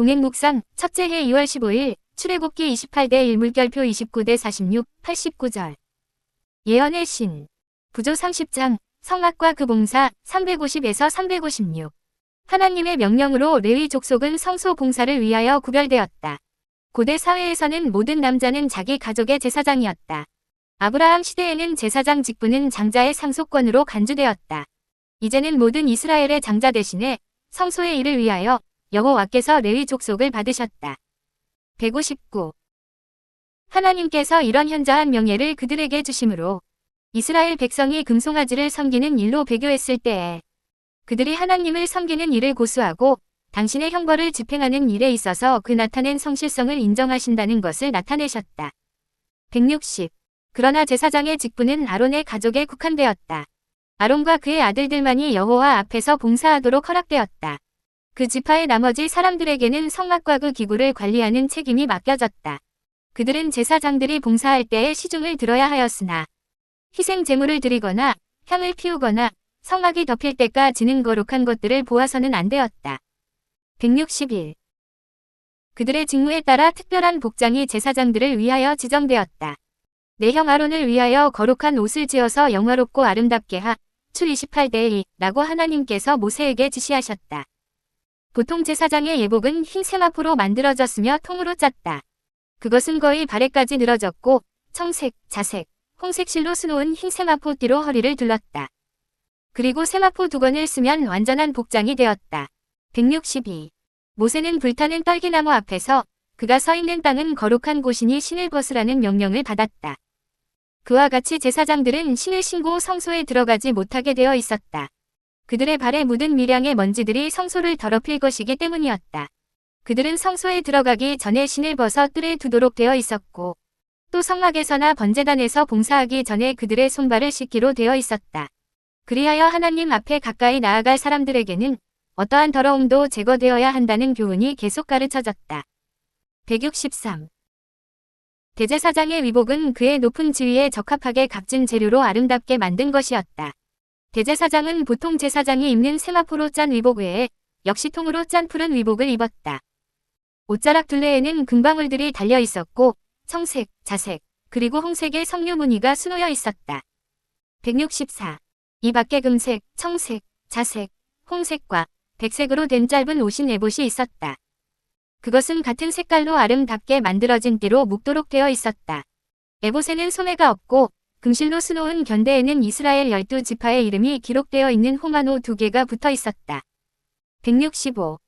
동행묵상 첫째 해 2월 15일 출애굽기 28대 1 물결표 29대 46 89절 예언의 신 부조 30장 성막과 그 봉사 350에서 356 하나님의 명령으로 레위 족속은 성소 봉사를 위하여 구별되었다. 고대 사회에서는 모든 남자는 자기 가족의 제사장이었다. 아브라함 시대에는 제사장 직분은 장자의 상속권으로 간주되었다. 이제는 모든 이스라엘의 장자 대신에 성소의 일을 위하여 여호와께서 레위 족속을 받으셨다. 159. 하나님께서 이런 현저한 명예를 그들에게 주심으로 이스라엘 백성이 금송아지를 섬기는 일로 배교했을 때에 그들이 하나님을 섬기는 일을 고수하고 당신의 형벌을 집행하는 일에 있어서 그 나타낸 성실성을 인정하신다는 것을 나타내셨다. 160. 그러나 제사장의 직분은 아론의 가족에 국한되었다. 아론과 그의 아들들만이 여호와 앞에서 봉사하도록 허락되었다. 그 지파의 나머지 사람들에게는 성막과 그 기구를 관리하는 책임이 맡겨졌다. 그들은 제사장들이 봉사할 때에 시중을 들어야 하였으나 희생 제물을 드리거나 향을 피우거나 성막이 덮일 때까지는 거룩한 것들을 보아서는 안 되었다. 161. 그들의 직무에 따라 특별한 복장이 제사장들을 위하여 지정되었다. 내 형 아론을 위하여 거룩한 옷을 지어서 영화롭고 아름답게 하. 출 28대 2라고 하나님께서 모세에게 지시하셨다. 보통 제사장의 예복은 흰 세마포로 만들어졌으며 통으로 짰다. 그것은 거의 발에까지 늘어졌고 청색, 자색, 홍색 실로 수놓은 흰 세마포 띠로 허리를 둘렀다. 그리고 세마포 2건을 쓰면 완전한 복장이 되었다. 162. 모세는 불타는 떨기나무 앞에서 그가 서 있는 땅은 거룩한 곳이니 신을 벗으라는 명령을 받았다. 그와 같이 제사장들은 신을 신고 성소에 들어가지 못하게 되어 있었다. 그들의 발에 묻은 미량의 먼지들이 성소를 더럽힐 것이기 때문이었다. 그들은 성소에 들어가기 전에 신을 벗어 뜰에 두도록 되어 있었고 또 성막에서나 번제단에서 봉사하기 전에 그들의 손발을 씻기로 되어 있었다. 그리하여 하나님 앞에 가까이 나아갈 사람들에게는 어떠한 더러움도 제거되어야 한다는 교훈이 계속 가르쳐졌다. 163. 대제사장의 위복은 그의 높은 지위에 적합하게 값진 재료로 아름답게 만든 것이었다. 대제사장은 보통 제사장이 입는 세마포로 짠 위복 외에 역시 통으로 짠 푸른 위복을 입었다. 옷자락 둘레에는 금방울들이 달려 있었고 청색, 자색, 그리고 홍색의 석류 무늬가 수놓여 있었다. 164. 이 밖에 금색, 청색, 자색, 홍색과 백색으로 된 짧은 옷인 에봇이 있었다. 그것은 같은 색깔로 아름답게 만들어진 띠로 묶도록 되어 있었다. 에봇에는 소매가 없고 금실로 수놓은 견대에는 이스라엘 12지파의 이름이 기록되어 있는 호마노 2개가 붙어 있었다. 165.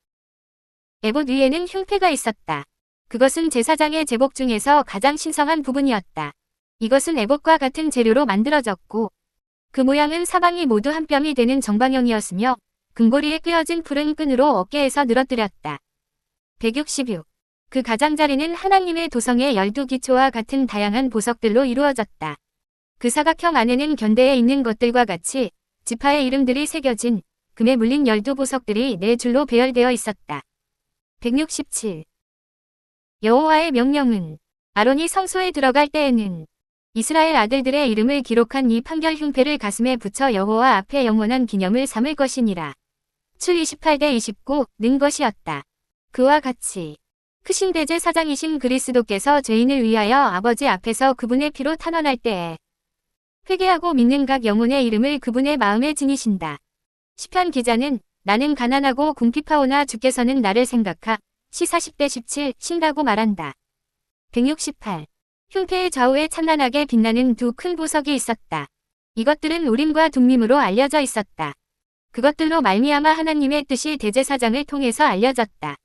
에봇 위에는 흉패가 있었다. 그것은 제사장의 제복 중에서 가장 신성한 부분이었다. 이것은 에봇과 같은 재료로 만들어졌고 그 모양은 사방이 모두 한 뼘이 되는 정방형이었으며 금고리에 꿰어진 푸른 끈으로 어깨에서 늘어뜨렸다. 166. 그 가장자리는 하나님의 도성의 12기초와 같은 다양한 보석들로 이루어졌다. 그 사각형 안에는 견대에 있는 것들과 같이 지파의 이름들이 새겨진 금에 물린 12보석들이 4줄로 배열되어 있었다. 167. 여호와의 명령은 아론이 성소에 들어갈 때에는 이스라엘 아들들의 이름을 기록한 이 판결 흉패를 가슴에 붙여 여호와 앞에 영원한 기념을 삼을 것이니라. 출 28대 29는 것이었다. 그와 같이 크신 대제사장이신 그리스도께서 죄인을 위하여 아버지 앞에서 그분의 피로 탄원할 때에 회개하고 믿는 각 영혼의 이름을 그분의 마음에 지니신다. 시편 기자는 나는 가난하고 궁핍하오나 주께서는 나를 생각하 시 40대 17 신라고 말한다. 168. 흉패의 좌우에 찬란하게 빛나는 2 큰 보석이 있었다. 이것들은 우림과 둠밈으로 알려져 있었다. 그것들로 말미암아 하나님의 뜻이 대제사장을 통해서 알려졌다.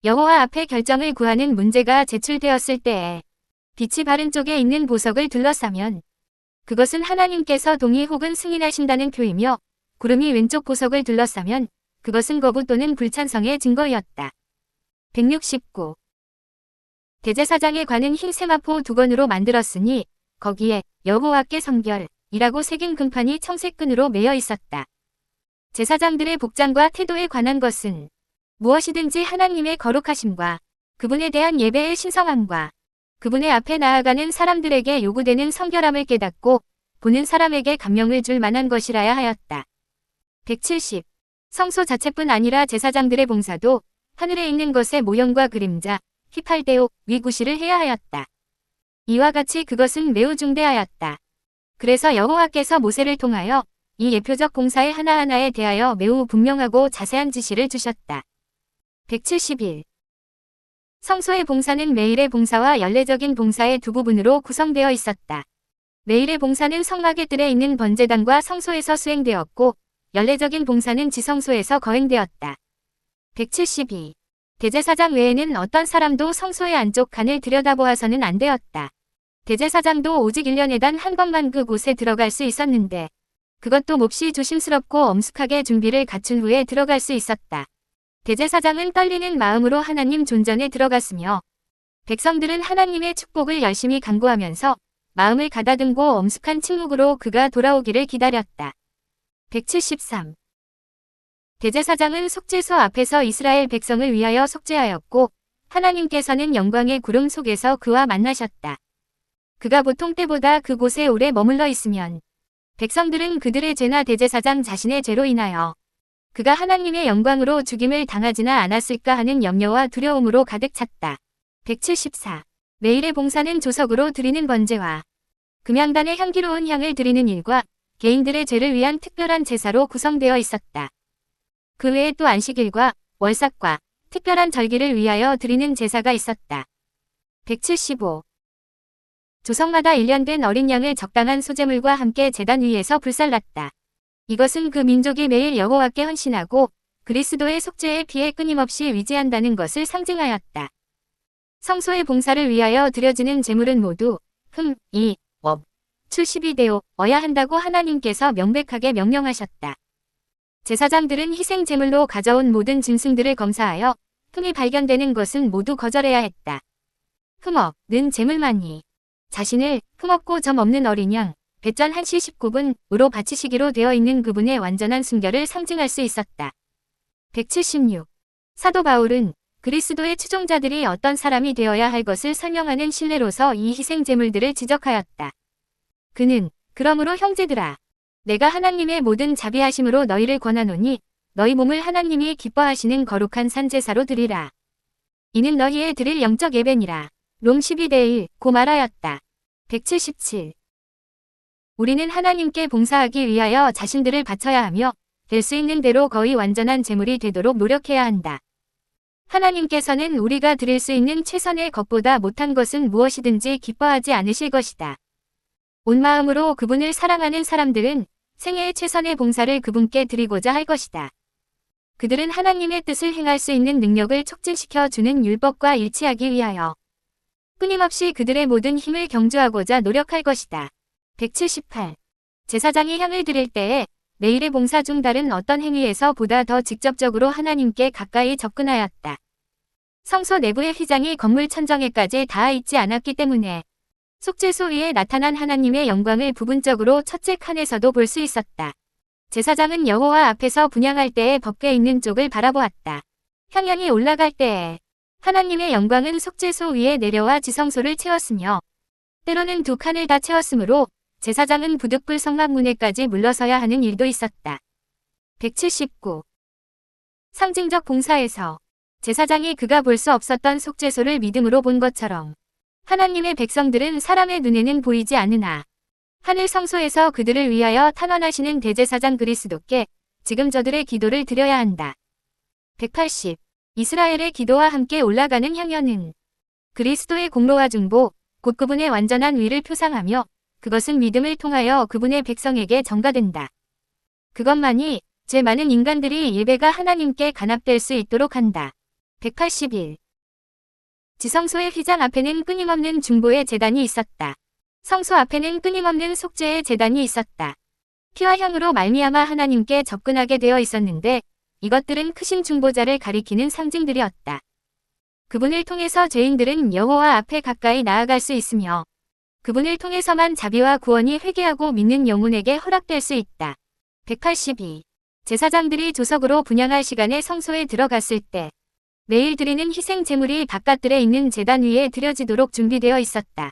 여호와 앞에 결정을 구하는 문제가 제출되었을 때에 빛이 바른 쪽에 있는 보석을 둘러싸면 그것은 하나님께서 동의 혹은 승인하신다는 표이며 구름이 왼쪽 보석을 둘러싸면 그것은 거부 또는 불찬성의 증거였다. 169. 대제사장의 관은 흰 세마포 2건으로 만들었으니 거기에 여호와께 성별이라고 새긴 금판이 청색 끈으로 매여 있었다. 제사장들의 복장과 태도에 관한 것은 무엇이든지 하나님의 거룩하심과 그분에 대한 예배의 신성함과 그분의 앞에 나아가는 사람들에게 요구되는 성결함을 깨닫고 보는 사람에게 감명을 줄 만한 것이라야 하였다. 170. 성소 자체뿐 아니라 제사장들의 봉사도 하늘에 있는 것의 모형과 그림자, 히팔데오, 위구시를 해야 하였다. 이와 같이 그것은 매우 중대하였다. 그래서 여호와께서 모세를 통하여 이 예표적 봉사의 하나하나에 대하여 매우 분명하고 자세한 지시를 주셨다. 171. 성소의 봉사는 매일의 봉사와 연례적인 봉사의 두 부분으로 구성되어 있었다. 매일의 봉사는 성막의 뜰에 있는 번제단과 성소에서 수행되었고, 연례적인 봉사는 지성소에서 거행되었다. 172. 대제사장 외에는 어떤 사람도 성소의 안쪽 칸을 들여다보아서는 안 되었다. 대제사장도 오직 1년에 단 한 번만 그곳에 들어갈 수 있었는데, 그것도 몹시 조심스럽고 엄숙하게 준비를 갖춘 후에 들어갈 수 있었다. 대제사장은 떨리는 마음으로 하나님 존전에 들어갔으며, 백성들은 하나님의 축복을 열심히 간구하면서 마음을 가다듬고 엄숙한 침묵으로 그가 돌아오기를 기다렸다. 173. 대제사장은 속죄소 앞에서 이스라엘 백성을 위하여 속죄하였고, 하나님께서는 영광의 구름 속에서 그와 만나셨다. 그가 보통 때보다 그곳에 오래 머물러 있으면 백성들은 그들의 죄나 대제사장 자신의 죄로 인하여 그가 하나님의 영광으로 죽임을 당하지나 않았을까 하는 염려와 두려움으로 가득 찼다. 174. 매일의 봉사는 조석으로 드리는 번제와 금향단에 향기로운 향을 드리는 일과 개인들의 죄를 위한 특별한 제사로 구성되어 있었다. 그 외에 또 안식일과 월삭과 특별한 절기를 위하여 드리는 제사가 있었다. 175. 조석마다 1년 된 어린 양을 적당한 소재물과 함께 제단 위에서 불살랐다. 이것은 그 민족이 매일 여호와께 헌신하고 그리스도의 속죄의 피에 끊임없이 위지한다는 것을 상징하였다. 성소의 봉사를 위하여 드려지는 제물은 모두 흠, 이, 업, 출십이 되어야 한다고 하나님께서 명백하게 명령하셨다. 제사장들은 희생 제물로 가져온 모든 짐승들을 검사하여 흠이 발견되는 것은 모두 거절해야 했다. 흠없는 제물만이 자신을 흠없고 점 없는 어린 양, 배전 1시 19분으로 바치시기로 되어 있는 그분의 완전한 순결을 상징할 수 있었다. 176. 사도 바울은 그리스도의 추종자들이 어떤 사람이 되어야 할 것을 설명하는 신뢰로서 이 희생 제물들을 지적하였다. 그는 그러므로 형제들아, 내가 하나님의 모든 자비하심으로 너희를 권하노니 너희 몸을 하나님이 기뻐하시는 거룩한 산제사로 드리라. 이는 너희의 드릴 영적 예배니라. 롬 12대1 고 말하였다. 177. 우리는 하나님께 봉사하기 위하여 자신들을 바쳐야 하며 될 수 있는 대로 거의 완전한 제물이 되도록 노력해야 한다. 하나님께서는 우리가 드릴 수 있는 최선의 것보다 못한 것은 무엇이든지 기뻐하지 않으실 것이다. 온 마음으로 그분을 사랑하는 사람들은 생애의 최선의 봉사를 그분께 드리고자 할 것이다. 그들은 하나님의 뜻을 행할 수 있는 능력을 촉진시켜 주는 율법과 일치하기 위하여 끊임없이 그들의 모든 힘을 경주하고자 노력할 것이다. 178. 제사장이 향을 드릴 때에 매일의 봉사 중 다른 어떤 행위에서 보다 더 직접적으로 하나님께 가까이 접근하였다. 성소 내부의 휘장이 건물 천정에까지 닿아 있지 않았기 때문에 속죄소 위에 나타난 하나님의 영광을 부분적으로 첫째 칸에서도 볼 수 있었다. 제사장은 여호와 앞에서 분향할 때에 벗겨 있는 쪽을 바라보았다. 향연이 올라갈 때에 하나님의 영광은 속죄소 위에 내려와 지성소를 채웠으며 때로는 두 칸을 다 채웠으므로 제사장은 부득불 성막문에까지 물러서야 하는 일도 있었다. 179. 상징적 봉사에서 제사장이 그가 볼 수 없었던 속죄소를 믿음으로 본 것처럼 하나님의 백성들은 사람의 눈에는 보이지 않으나 하늘 성소에서 그들을 위하여 탄원하시는 대제사장 그리스도께 지금 저들의 기도를 드려야 한다. 180. 이스라엘의 기도와 함께 올라가는 향연은 그리스도의 공로와 중보, 곧 그분의 완전한 위를 표상하며 그것은 믿음을 통하여 그분의 백성에게 전가된다. 그것만이 죄 많은 인간들이 예배가 하나님께 간합될 수 있도록 한다. 181. 지성소의 휘장 앞에는 끊임없는 중보의 제단이 있었다. 성소 앞에는 끊임없는 속죄의 제단이 있었다. 피와 향으로 말미암아 하나님께 접근하게 되어 있었는데 이것들은 크신 중보자를 가리키는 상징들이었다. 그분을 통해서 죄인들은 여호와 앞에 가까이 나아갈 수 있으며 그분을 통해서만 자비와 구원이 회개하고 믿는 영혼에게 허락될 수 있다. 182. 제사장들이 조석으로 분향할 시간에 성소에 들어갔을 때 매일 드리는 희생 제물이 바깥들에 있는 제단 위에 드려지도록 준비되어 있었다.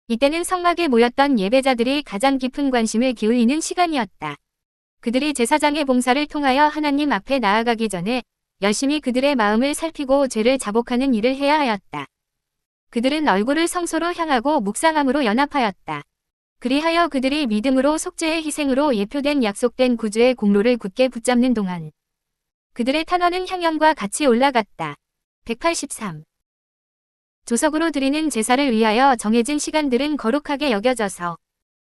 이때는 성막에 모였던 예배자들이 가장 깊은 관심을 기울이는 시간이었다. 그들이 제사장의 봉사를 통하여 하나님 앞에 나아가기 전에 열심히 그들의 마음을 살피고 죄를 자복하는 일을 해야 하였다. 그들은 얼굴을 성소로 향하고 묵상함으로 연합하였다. 그리하여 그들이 믿음으로 속죄의 희생으로 예표된 약속된 구주의 공로를 굳게 붙잡는 동안 그들의 탄원은 향연과 같이 올라갔다. 183. 조석으로 드리는 제사를 위하여 정해진 시간들은 거룩하게 여겨져서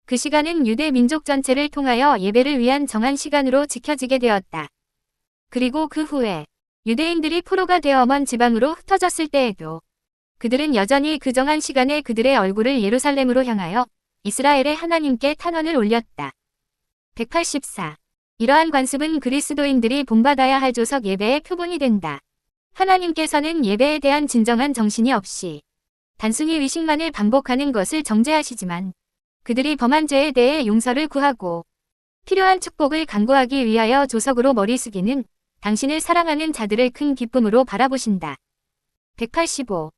그 시간은 유대 민족 전체를 통하여 예배를 위한 정한 시간으로 지켜지게 되었다. 그리고 그 후에 유대인들이 포로가 되어 먼 지방으로 흩어졌을 때에도 그들은 여전히 그 정한 시간에 그들의 얼굴을 예루살렘으로 향하여 이스라엘의 하나님께 탄원을 올렸다. 184. 이러한 관습은 그리스도인들이 본받아야 할 조석 예배의 표본이 된다. 하나님께서는 예배에 대한 진정한 정신이 없이 단순히 의식만을 반복하는 것을 정죄하시지만 그들이 범한 죄에 대해 용서를 구하고 필요한 축복을 간구하기 위하여 조석으로 머리 숙이는 당신을 사랑하는 자들을 큰 기쁨으로 바라보신다. 185.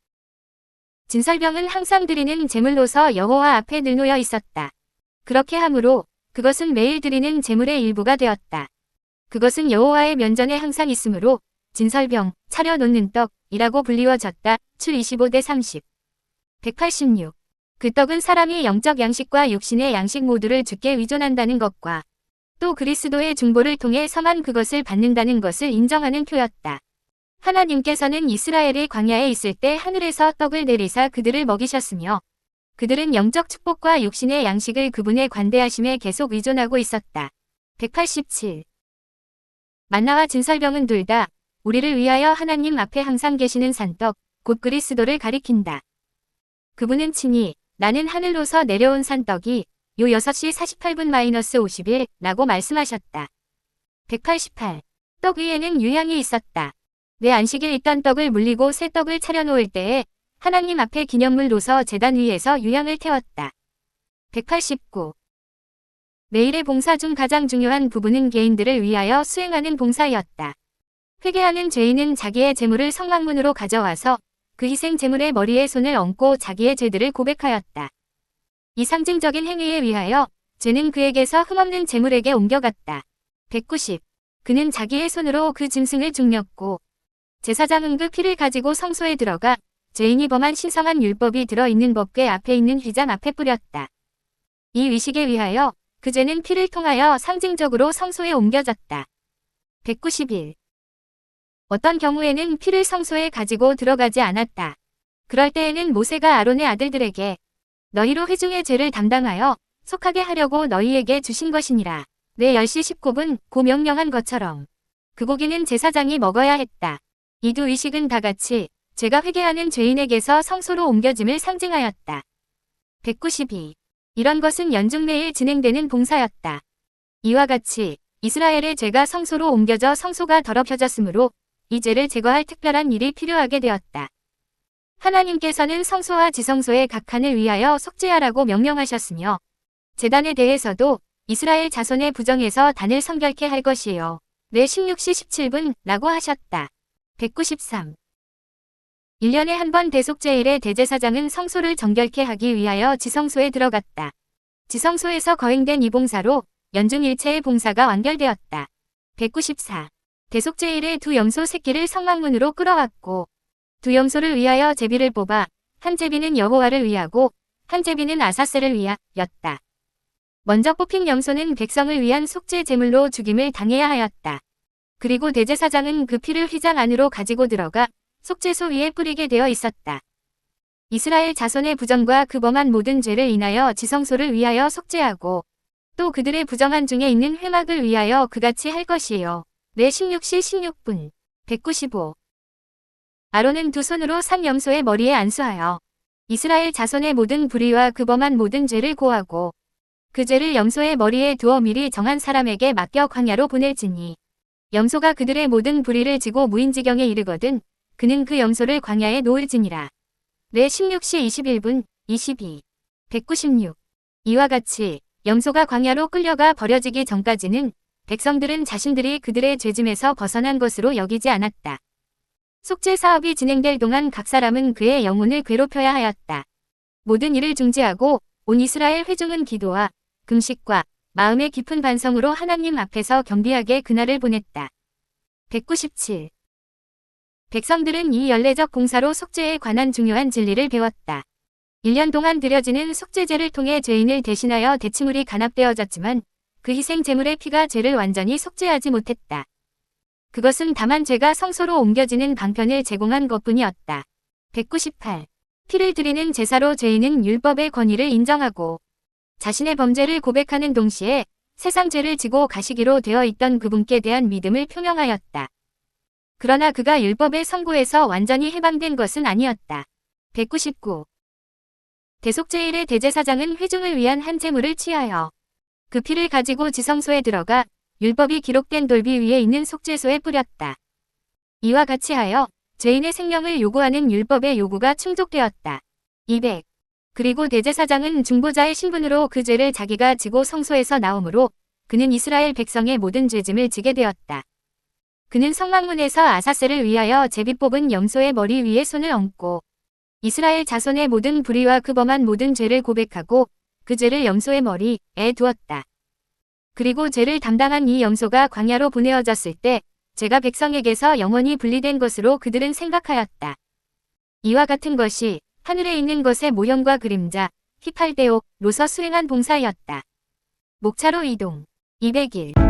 진설병은 항상 드리는 제물로서 여호와 앞에 늘 놓여 있었다. 그렇게 함으로 그것은 매일 드리는 제물의 일부가 되었다. 그것은 여호와의 면전에 항상 있으므로 진설병, 차려놓는 떡이라고 불리워졌다. 출 25대 30. 186. 그 떡은 사람이 영적 양식과 육신의 양식 모두를 주께 의존한다는 것과 또 그리스도의 중보를 통해 성한 그것을 받는다는 것을 인정하는 표였다. 하나님께서는 이스라엘이 광야에 있을 때 하늘에서 떡을 내리사 그들을 먹이셨으며 그들은 영적 축복과 육신의 양식을 그분의 관대하심에 계속 의존하고 있었다. 187. 만나와 진설병은 둘 다 우리를 위하여 하나님 앞에 항상 계시는 산떡, 곧 그리스도를 가리킨다. 그분은 친히 나는 하늘로서 내려온 산떡이 요 6시 48분-51 라고 말씀하셨다. 188. 떡 위에는 유향이 있었다. 내 안식일 있던 떡을 물리고 새 떡을 차려놓을 때에 하나님 앞에 기념물로서 제단 위에서 유향을 태웠다. 189. 매일의 봉사 중 가장 중요한 부분은 개인들을 위하여 수행하는 봉사였다. 회개하는 죄인은 자기의 재물을 성막문으로 가져와서 그 희생 재물의 머리에 손을 얹고 자기의 죄들을 고백하였다. 이 상징적인 행위에 위하여 죄는 그에게서 흠없는 재물에게 옮겨갔다. 190. 그는 자기의 손으로 그 짐승을 죽였고 제사장은 그 피를 가지고 성소에 들어가 죄인이 범한 신성한 율법이 들어있는 법궤 앞에 있는 휘장 앞에 뿌렸다. 이 의식에 위하여 그 죄는 피를 통하여 상징적으로 성소에 옮겨졌다. 191. 어떤 경우에는 피를 성소에 가지고 들어가지 않았다. 그럴 때에는 모세가 아론의 아들들에게 너희로 회중의 죄를 담당하여 속하게 하려고 너희에게 주신 것이니라. 내 10시 19분 고 명령한 것처럼 그 고기는 제사장이 먹어야 했다. 이 두 의식은 다같이 죄가 회개하는 죄인에게서 성소로 옮겨짐을 상징하였다. 192. 이런 것은 연중 매일 진행되는 봉사였다. 이와 같이 이스라엘의 죄가 성소로 옮겨져 성소가 더럽혀졌으므로 이 죄를 제거할 특별한 일이 필요하게 되었다. 하나님께서는 성소와 지성소의 각 칸을 위하여 속죄하라고 명령하셨으며 제단에 대해서도 이스라엘 자손의 부정에서 단을 성결케 할 것이요. 내 16시 17분 라고 하셨다. 193. 1년에 한 번 대속죄일에 대제사장은 성소를 정결케 하기 위하여 지성소에 들어갔다. 지성소에서 거행된 이 봉사로 연중 일체의 봉사가 완결되었다. 194. 대속죄일에 두 염소 새끼를 성막문으로 끌어왔고 두 염소를 위하여 제비를 뽑아 한 제비는 여호와를 위하고 한 제비는 아사셀을 위하였다. 먼저 뽑힌 염소는 백성을 위한 속죄 제물로 죽임을 당해야 하였다. 그리고 대제사장은 그 피를 휘장 안으로 가지고 들어가 속죄소 위에 뿌리게 되어 있었다. 이스라엘 자손의 부정과 그 범한 모든 죄를 인하여 지성소를 위하여 속죄하고 또 그들의 부정한 중에 있는 회막을 위하여 그같이 할 것이요. 내 16시 16분 195. 아론은 두 손으로 산 염소의 머리에 안수하여 이스라엘 자손의 모든 불의와 그 범한 모든 죄를 고하고 그 죄를 염소의 머리에 두어 미리 정한 사람에게 맡겨 광야로 보낼지니 염소가 그들의 모든 불의를 지고 무인지경에 이르거든 그는 그 염소를 광야에 놓을지니라. 내 16시 21분 22. 196. 이와 같이 염소가 광야로 끌려가 버려지기 전까지는 백성들은 자신들이 그들의 죄짐에서 벗어난 것으로 여기지 않았다. 속죄 사업이 진행될 동안 각 사람은 그의 영혼을 괴롭혀야 하였다. 모든 일을 중지하고 온 이스라엘 회중은 기도와 금식과 마음의 깊은 반성으로 하나님 앞에서 겸비하게 그날을 보냈다. 197. 백성들은 이 연례적 봉사로 속죄에 관한 중요한 진리를 배웠다. 1년 동안 드려지는 속죄제를 통해 죄인을 대신하여 대치물이 간합되어졌지만 그 희생 제물의 피가 죄를 완전히 속죄하지 못했다. 그것은 다만 죄가 성소로 옮겨지는 방편을 제공한 것뿐이었다. 198. 피를 드리는 제사로 죄인은 율법의 권위를 인정하고 자신의 범죄를 고백하는 동시에 세상 죄를 지고 가시기로 되어 있던 그분께 대한 믿음을 표명하였다. 그러나 그가 율법의 선고에서 완전히 해방된 것은 아니었다. 199. 대속죄일의 대제사장은 회중을 위한 한 제물을 취하여 그 피를 가지고 지성소에 들어가 율법이 기록된 돌비 위에 있는 속죄소에 뿌렸다. 이와 같이 하여 죄인의 생명을 요구하는 율법의 요구가 충족되었다. 200. 그리고 대제사장은 중보자의 신분으로 그 죄를 자기가 지고 성소에서 나오므로 그는 이스라엘 백성의 모든 죄짐을 지게 되었다. 그는 성막문에서 아사셀을 위하여 제비 뽑은 염소의 머리 위에 손을 얹고 이스라엘 자손의 모든 불의와 그 범한 모든 죄를 고백하고 그 죄를 염소의 머리에 두었다. 그리고 죄를 담당한 이 염소가 광야로 보내어졌을 때 죄가 백성에게서 영원히 분리된 것으로 그들은 생각하였다. 이와 같은 것이 하늘에 있는 것의 모형과 그림자, 히팔데오로서 수행한 봉사였다. 목차로 이동. 201.